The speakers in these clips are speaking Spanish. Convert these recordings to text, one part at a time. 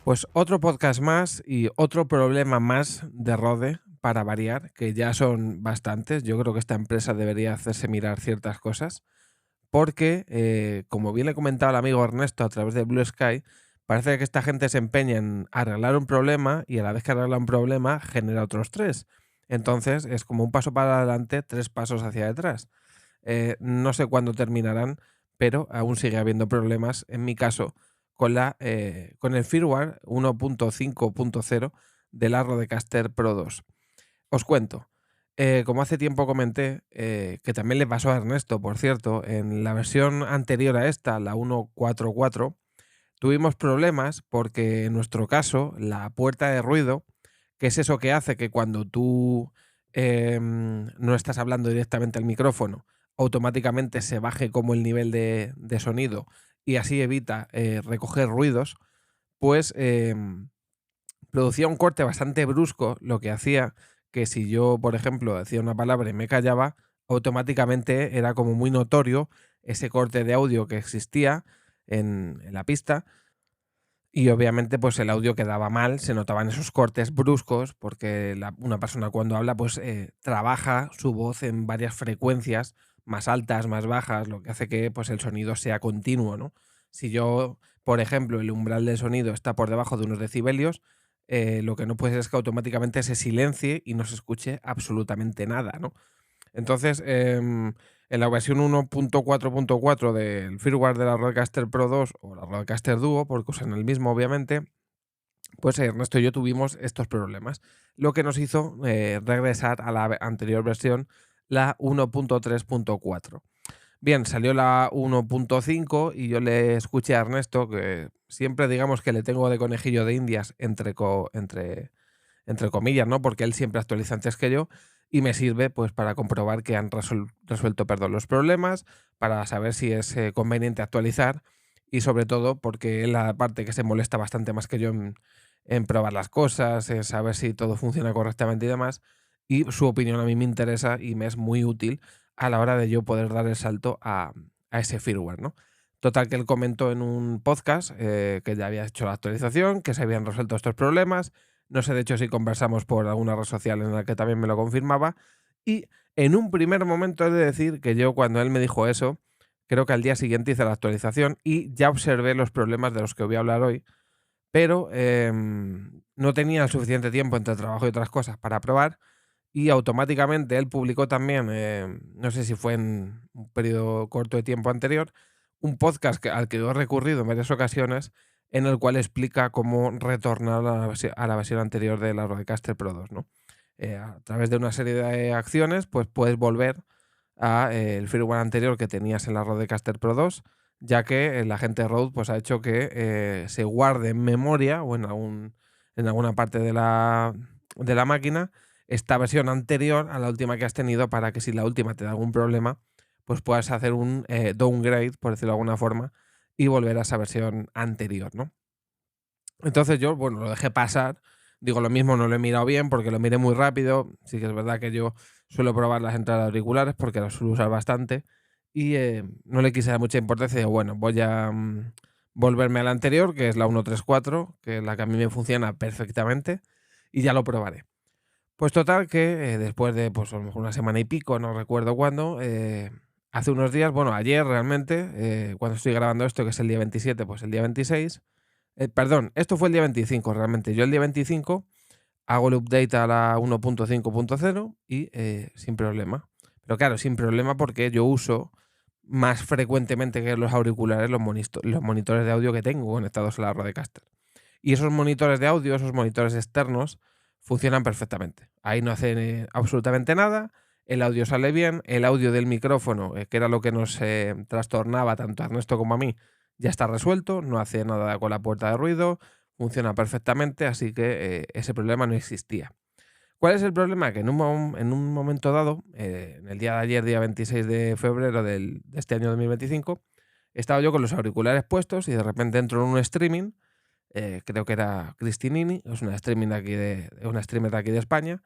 Pues otro podcast más y otro problema más de Rode para variar, que ya son bastantes. Yo creo que esta empresa debería hacerse mirar ciertas cosas, porque, como bien le comentaba el amigo Ernesto a través de Blue Sky, parece que esta gente se empeña en arreglar un problema y a la vez que arregla un problema genera otros tres. Entonces es como un paso para adelante, tres pasos hacia detrás. No sé cuándo terminarán, pero aún sigue habiendo problemas, en mi caso, con el firmware 1.5.0 de la Rodecaster Pro 2. Os cuento. Como hace tiempo comenté, que también le pasó a Ernesto, por cierto, en la versión anterior a esta, la 1.4.4, tuvimos problemas porque en nuestro caso la puerta de ruido, que es eso que hace que cuando tú no estás hablando directamente al micrófono, automáticamente se baje como el nivel de sonido y así evita recoger ruidos, pues producía un corte bastante brusco, lo que hacía que si yo, por ejemplo, decía una palabra y me callaba, automáticamente era como muy notorio ese corte de audio que existía en la pista y obviamente, pues el audio quedaba mal, se notaban esos cortes bruscos, porque una persona cuando habla, pues trabaja su voz en varias frecuencias, más altas, más bajas, lo que hace que pues, el sonido sea continuo, ¿no? Si yo, por ejemplo, el umbral del sonido está por debajo de unos decibelios, lo que no puede ser es que automáticamente se silencie y no se escuche absolutamente nada, ¿no? Entonces, en la versión 1.4.4 del firmware de la Rodecaster Pro 2 o la Rodecaster Duo, porque usan el mismo obviamente, pues Ernesto y yo tuvimos estos problemas, lo que nos hizo regresar a la anterior versión, la 1.3.4. Bien, salió la 1.5 y yo le escuché a Ernesto, que siempre digamos que le tengo de conejillo de indias entre comillas, ¿no? Porque él siempre actualiza antes que yo y me sirve pues para comprobar que han resuelto, perdón, los problemas, para saber si es conveniente actualizar y sobre todo porque él la parte que se molesta bastante más que yo en probar las cosas, en saber si todo funciona correctamente y demás. Y su opinión a mí me interesa y me es muy útil a la hora de yo poder dar el salto a ese firmware, ¿no? Total, que él comentó en un podcast que ya había hecho la actualización, que se habían resuelto estos problemas. No sé, de hecho, si conversamos por alguna red social en la que también me lo confirmaba. Y en un primer momento he de decir que yo, cuando él me dijo eso, creo que al día siguiente hice la actualización y ya observé los problemas de los que voy a hablar hoy, pero no tenía el suficiente tiempo entre trabajo y otras cosas para probar y automáticamente él publicó también, no sé si fue en un periodo corto de tiempo anterior, un podcast al que yo he recurrido en varias ocasiones, en el cual explica cómo retornar a la versión anterior de la Rodecaster Pro 2, ¿no? A través de una serie de acciones, pues puedes volver a el firmware anterior que tenías en la Rodecaster Pro 2, ya que la gente Rode pues, ha hecho que se guarde en memoria o en alguna parte de la máquina esta versión anterior a la última que has tenido, para que si la última te da algún problema, pues puedas hacer un downgrade, por decirlo de alguna forma, y volver a esa versión anterior, ¿no? Entonces yo, bueno, lo dejé pasar. Digo, lo mismo no lo he mirado bien porque lo miré muy rápido. Sí que es verdad que yo suelo probar las entradas auriculares porque las suelo usar bastante y no le quise dar mucha importancia. Digo, bueno, voy a volverme a la anterior, que es la 1.3.4, que es la que a mí me funciona perfectamente, y ya lo probaré. Pues total que después de pues a lo mejor una semana y pico, no recuerdo cuándo, hace unos días, bueno, ayer realmente, cuando estoy grabando esto, que es el día 27, pues el día 26, perdón, esto fue el día 25 realmente. Yo el día 25 hago el update a la 1.5.0 y sin problema. Pero claro, sin problema porque yo uso más frecuentemente que los auriculares los monitores de audio que tengo conectados a la Rodecaster. Y esos monitores de audio, esos monitores externos, funcionan perfectamente. Ahí no hacen absolutamente nada, el audio sale bien, el audio del micrófono, que era lo que nos trastornaba tanto a Ernesto como a mí, ya está resuelto, no hace nada con la puerta de ruido, funciona perfectamente, así que ese problema no existía. ¿Cuál es el problema? Que en un momento dado, en el día de ayer, día 26 de febrero de este año 2025, estaba yo con los auriculares puestos y de repente entro en un streaming, creo que era Cristinini, es una una streamer de aquí de España,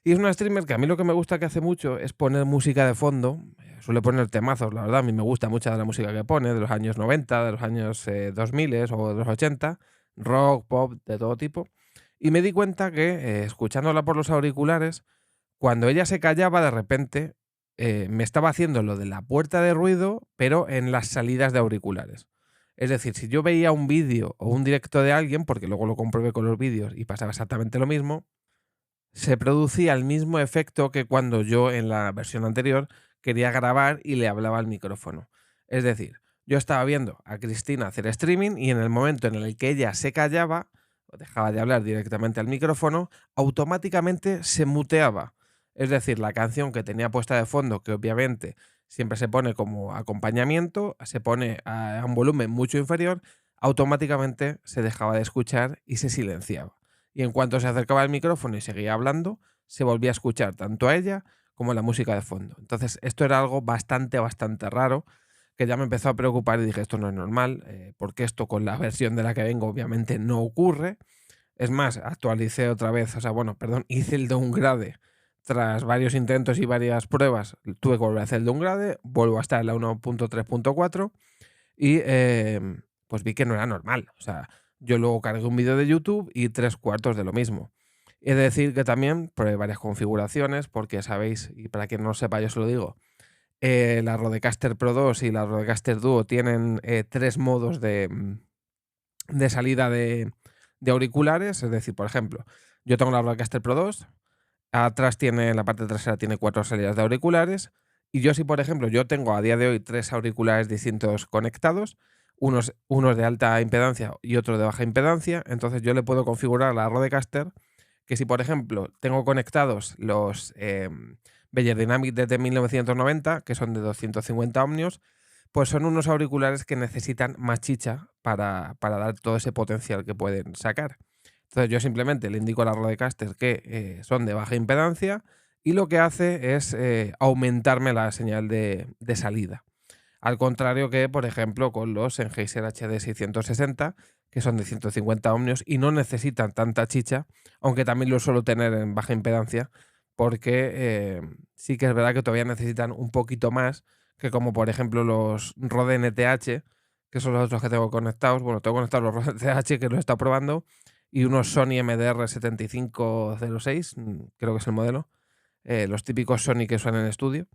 y es una streamer que a mí lo que me gusta que hace mucho es poner música de fondo, suele poner temazos, la verdad, a mí me gusta mucha de la música que pone, de los años 90, de los años 2000 o de los 80, rock, pop, de todo tipo. Y me di cuenta que, escuchándola por los auriculares, cuando ella se callaba, de repente, me estaba haciendo lo de la puerta de ruido, pero en las salidas de auriculares. Es decir, si yo veía un vídeo o un directo de alguien, porque luego lo comprobé con los vídeos y pasaba exactamente lo mismo, se producía el mismo efecto que cuando yo en la versión anterior quería grabar y le hablaba al micrófono. Es decir, yo estaba viendo a Cristina hacer streaming y en el momento en el que ella se callaba o dejaba de hablar directamente al micrófono, automáticamente se muteaba. Es decir, la canción que tenía puesta de fondo, que obviamente siempre se pone como acompañamiento, se pone a un volumen mucho inferior, automáticamente se dejaba de escuchar y se silenciaba. Y en cuanto se acercaba al micrófono y seguía hablando, se volvía a escuchar tanto a ella como la música de fondo. Entonces, esto era algo bastante raro que ya me empezó a preocupar y dije, esto no es normal, porque esto con la versión de la que vengo obviamente no ocurre. Es más, actualicé otra vez, o sea, bueno, perdón, hice el downgrade tras varios intentos y varias pruebas. Tuve que volver a hacer el downgrade, vuelvo a estar en la 1.3.4 y pues vi que no era normal. O sea, yo luego cargué un vídeo de YouTube y tres cuartos de lo mismo. He de decir que también probé varias configuraciones, porque sabéis, y para quien no lo sepa, yo se lo digo, la Rodecaster Pro 2 y la Rodecaster Duo tienen tres modos de salida de auriculares. Es decir, por ejemplo, yo tengo la Rodecaster Pro 2, atrás tiene, en la parte trasera tiene cuatro salidas de auriculares. Y yo, si por ejemplo, yo tengo a día de hoy tres auriculares distintos conectados, unos de alta impedancia y otro de baja impedancia, entonces yo le puedo configurar a la Rodecaster que si por ejemplo tengo conectados los Beyer Dynamic desde 1990, que son de 250 ohmios, pues son unos auriculares que necesitan más chicha para dar todo ese potencial que pueden sacar. Entonces yo simplemente le indico a la Rodecaster que son de baja impedancia y lo que hace es aumentarme la señal de salida. Al contrario que, por ejemplo, con los Sennheiser HD 660, que son de 150 ohmios y no necesitan tanta chicha, aunque también lo suelo tener en baja impedancia, porque sí que es verdad que todavía necesitan un poquito más que como por ejemplo los Rode NTH, que son los otros que tengo conectados. Bueno, tengo conectados los Rode NTH que los he estado probando y unos Sony MDR 7506, creo que es el modelo, los típicos Sony que suenan en estudio.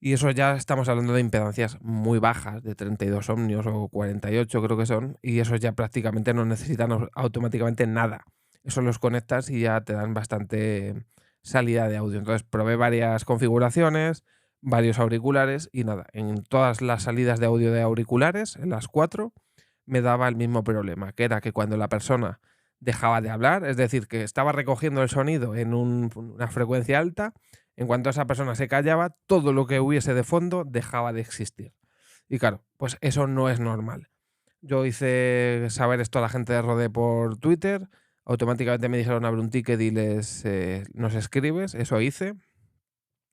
Y eso ya estamos hablando de impedancias muy bajas, de 32 ohmios o 48 creo que son, y esos ya prácticamente no necesitan automáticamente nada. Eso los conectas y ya te dan bastante salida de audio. Entonces probé varias configuraciones, varios auriculares y nada, en todas las salidas de audio de auriculares, en las cuatro, me daba el mismo problema, que era que cuando la persona dejaba de hablar, es decir, que estaba recogiendo el sonido en una frecuencia alta, en cuanto esa persona se callaba, todo lo que hubiese de fondo dejaba de existir. Y claro, pues eso no es normal. Yo hice saber esto a la gente de Rode por Twitter, automáticamente me dijeron abre un ticket y nos escribes, eso hice.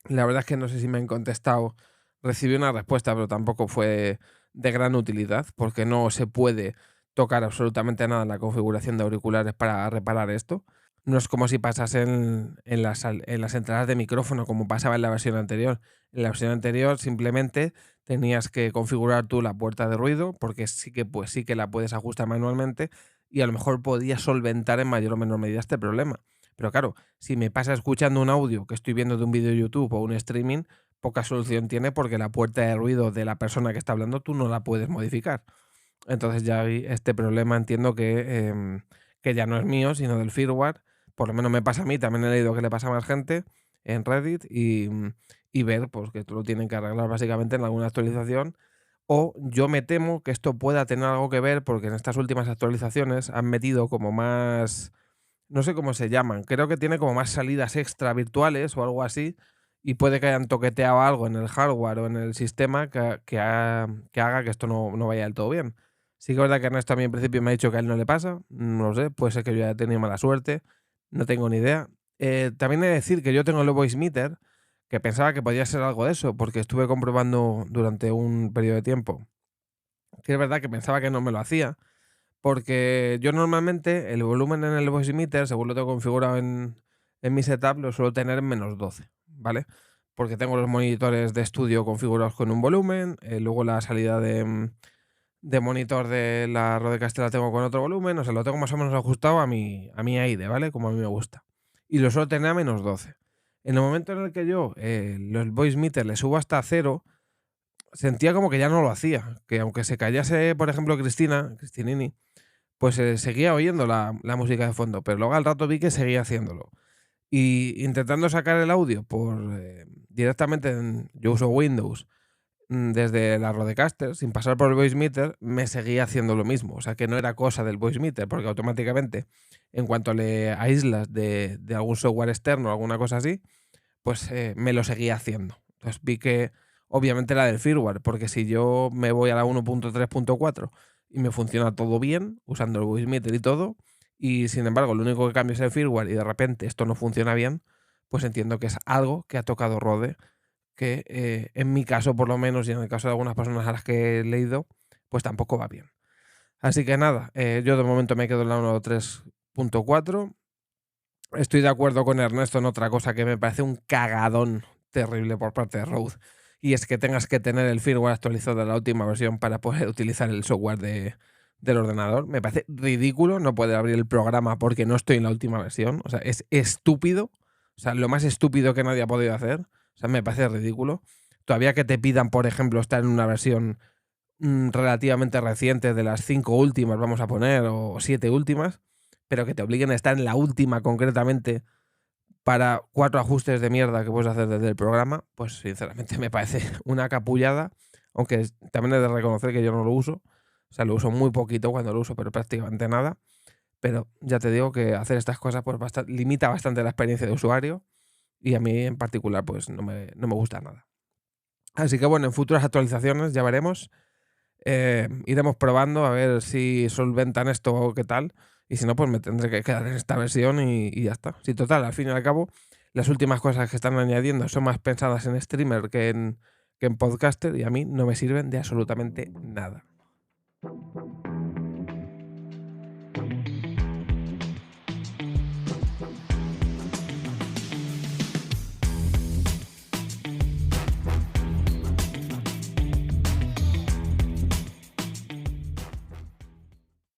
La verdad es que no sé si me han contestado, recibí una respuesta, pero tampoco fue de gran utilidad, porque no se puede tocar absolutamente nada en la configuración de auriculares para reparar esto. No es como si pasase en las entradas de micrófono, como pasaba en la versión anterior. En la versión anterior simplemente tenías que configurar tú la puerta de ruido, porque sí que, pues, sí que la puedes ajustar manualmente y a lo mejor podías solventar en mayor o menor medida este problema. Pero claro, si me pasa escuchando un audio que estoy viendo de un vídeo de YouTube o un streaming, poca solución tiene porque la puerta de ruido de la persona que está hablando tú no la puedes modificar. Entonces ya ahí este problema entiendo que ya no es mío, sino del firmware. Por lo menos me pasa a mí, también he leído que le pasa a más gente en Reddit y ver pues, que esto lo tienen que arreglar básicamente en alguna actualización. O yo me temo que esto pueda tener algo que ver porque en estas últimas actualizaciones han metido como más, no sé cómo se llaman, creo que tiene como más salidas extra virtuales o algo así, y puede que hayan toqueteado algo en el hardware o en el sistema que haga que esto no vaya del todo bien. Sí que es verdad que Ernesto a mí en principio me ha dicho que a él no le pasa, no lo sé, puede ser que yo haya tenido mala suerte, no tengo ni idea. También he de decir que yo tengo el Voice Meter, que pensaba que podía ser algo de eso, porque estuve comprobando durante un periodo de tiempo, que es verdad que pensaba que no me lo hacía, porque yo normalmente el volumen en el voice meter, según lo tengo configurado en mi setup, lo suelo tener en -12, ¿vale? Porque tengo los monitores de estudio configurados con un volumen, luego la salida de monitor de la Rodecaster la tengo con otro volumen, o sea, lo tengo más o menos ajustado a mi AIDE, ¿vale? Como a mí me gusta. Y lo suelo tener a -12. En el momento en el que yo el voice meter le subo hasta 0, sentía como que ya no lo hacía, que aunque se callase, por ejemplo, Cristinini, pues seguía oyendo la música de fondo, pero luego al rato vi que seguía haciéndolo. Y intentando sacar el audio directamente yo uso Windows, desde la Rodecaster, sin pasar por el voice meter, me seguía haciendo lo mismo. O sea, que no era cosa del voice meter, porque automáticamente, en cuanto le aíslas de algún software externo o alguna cosa así, pues me lo seguía haciendo. Entonces vi que obviamente era del firmware, porque si yo me voy a la 1.3.4 y me funciona todo bien, usando el voice meter y todo, y sin embargo lo único que cambio es el firmware y de repente esto no funciona bien, pues entiendo que es algo que ha tocado Rode, que en mi caso por lo menos y en el caso de algunas personas a las que he leído, pues tampoco va bien. Así que nada, yo de momento me quedo en la 1.3.4. Estoy de acuerdo con Ernesto en otra cosa que me parece un cagadón terrible por parte de Rode, y es que tengas que tener el firmware actualizado de la última versión para poder utilizar el software del ordenador. Me parece ridículo no poder abrir el programa porque no estoy en la última versión. O sea, es estúpido. O sea, lo más estúpido que nadie ha podido hacer. O sea, me parece ridículo. Todavía que te pidan, por ejemplo, estar en una versión relativamente reciente, de las 5 últimas, vamos a poner, o 7 últimas, pero que te obliguen a estar en la última concretamente para 4 ajustes de mierda que puedes hacer desde el programa, pues sinceramente me parece una capullada, aunque también he de reconocer que yo no lo uso. O sea, lo uso muy poquito cuando lo uso, pero prácticamente nada. Pero ya te digo que hacer estas cosas pues limita bastante la experiencia de usuario, y a mí en particular pues no me gusta nada. Así que bueno, en futuras actualizaciones ya veremos. Iremos probando a ver si solventan esto o qué tal. Y si no, pues me tendré que quedar en esta versión y ya está. Si total, al fin y al cabo, las últimas cosas que están añadiendo son más pensadas en streamer que en podcaster, y a mí no me sirven de absolutamente nada.